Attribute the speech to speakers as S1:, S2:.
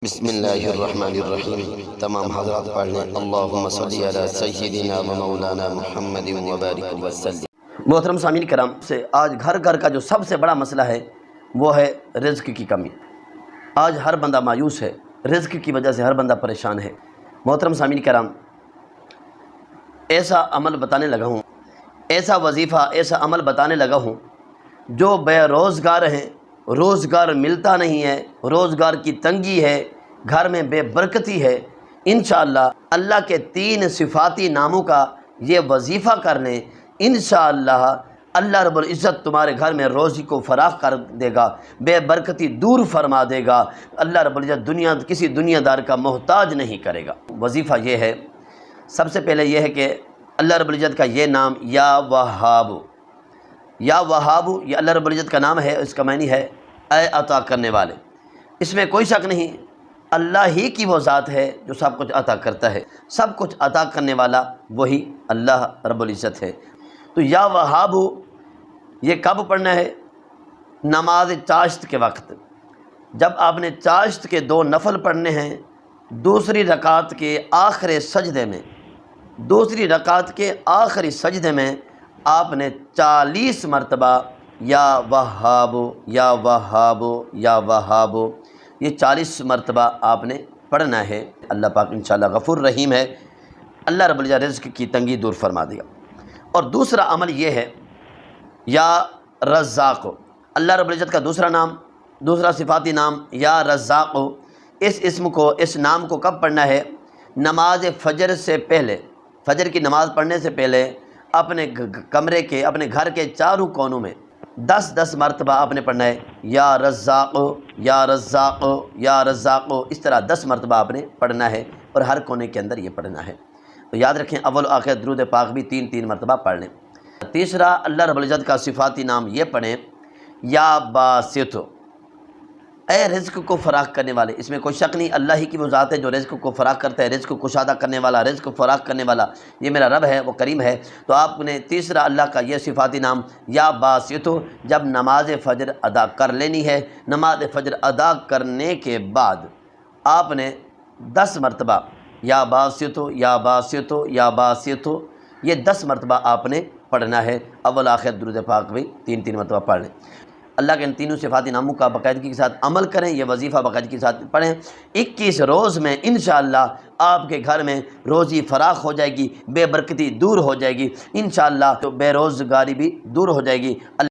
S1: بسم اللہ الرحمن الرحیم۔ تمام حضرات پڑھ لیں اللہم صلی علی سیدنا و مولانا محمد وبارک وسلم۔ محترم سامعین کرام، سے آج گھر گھر کا جو سب سے بڑا مسئلہ ہے وہ ہے رزق کی کمی۔ آج ہر بندہ مایوس ہے، رزق کی وجہ سے ہر بندہ پریشان ہے۔ محترم سامعین کرام، ایسا عمل بتانے لگا ہوں، ایسا وظیفہ، ایسا عمل بتانے لگا ہوں جو بے روزگار ہیں، روزگار ملتا نہیں ہے، روزگار کی تنگی ہے، گھر میں بے برکتی ہے، انشاءاللہ اللہ کے 3 صفاتی ناموں کا یہ وظیفہ کر لیں، انشاءاللہ اللہ رب العزت تمہارے گھر میں روزی کو فراخ کر دے گا، بے برکتی دور فرما دے گا، اللہ رب العزت کسی دنیا دار کا محتاج نہیں کرے گا۔ وظیفہ یہ ہے، سب سے پہلے یہ ہے کہ اللہ رب العزت کا یہ نام یا وہاب، یا وہاب، یہ اللہ رب العزت کا نام ہے، اس کا معنی ہے اے عطا کرنے والے۔ اس میں کوئی شک نہیں، اللہ ہی کی وہ ذات ہے جو سب کچھ عطا کرتا ہے، سب کچھ عطا کرنے والا وہی اللہ رب العزت ہے۔ تو یا وہاب یہ کب پڑھنا ہے؟ نماز چاشت کے وقت، جب آپ نے چاشت کے 2 نفل پڑھنے ہیں، دوسری رکعت کے آخری سجدے میں، دوسری رکعت کے آخری سجدے میں آپ نے 40 مرتبہ یا وہاب یا وہاب یا وہاب، یہ 40 مرتبہ آپ نے پڑھنا ہے۔ اللہ پاک انشاءاللہ غفور رحیم ہے، اللہ رب العزت رزق کی تنگی دور فرما دے گا۔ اور دوسرا عمل یہ ہے یا رزاق، اللہ رب العزت کا دوسرا نام، دوسرا صفاتی نام یا رزاق۔ اس اسم کو، اس نام کو کب پڑھنا ہے؟ نماز فجر سے پہلے، فجر کی نماز پڑھنے سے پہلے اپنے کمرے کے، اپنے گھر کے چاروں کونوں میں 10 مرتبہ آپ نے پڑھنا ہے یا رزاق یا رزاق یا رزاق، اس طرح 10 مرتبہ آپ نے پڑھنا ہے، اور ہر کونے کے اندر یہ پڑھنا ہے۔ تو یاد رکھیں، اول و آخر درود پاک بھی 3 مرتبہ پڑھ لیں۔ تیسرا اللہ رب العزت کا صفاتی نام یہ پڑھیں یا باسط، اے رزق کو فراخ کرنے والے۔ اس میں کوئی شک نہیں، اللہ ہی کی وہ ذات ہے جو رزق کو فراخ کرتا ہے، رزق کو کشادہ کرنے والا، رزق کو فراخ کرنے والا، یہ میرا رب ہے، وہ کریم ہے۔ تو آپ نے تیسرا اللہ کا یہ صفاتی نام یا باسط جب نماز فجر ادا کر لینی ہے، نماز فجر ادا کرنے کے بعد آپ نے 10 مرتبہ یا باسط یا باسط یا باسط، یہ 10 مرتبہ آپ نے پڑھنا ہے۔ اول آخر درود پاک بھی 3 مرتبہ پڑھ لیں۔ اللہ کے ان تینوں صفاتی ناموں کا باقاعدگی کے ساتھ عمل کریں، یہ وظیفہ باقاعدگی کے ساتھ پڑھیں۔ 21 روز میں انشاءاللہ آپ کے گھر میں روزی فراخ ہو جائے گی، بے برکتی دور ہو جائے گی، انشاءاللہ تو بے روزگاری بھی دور ہو جائے گی۔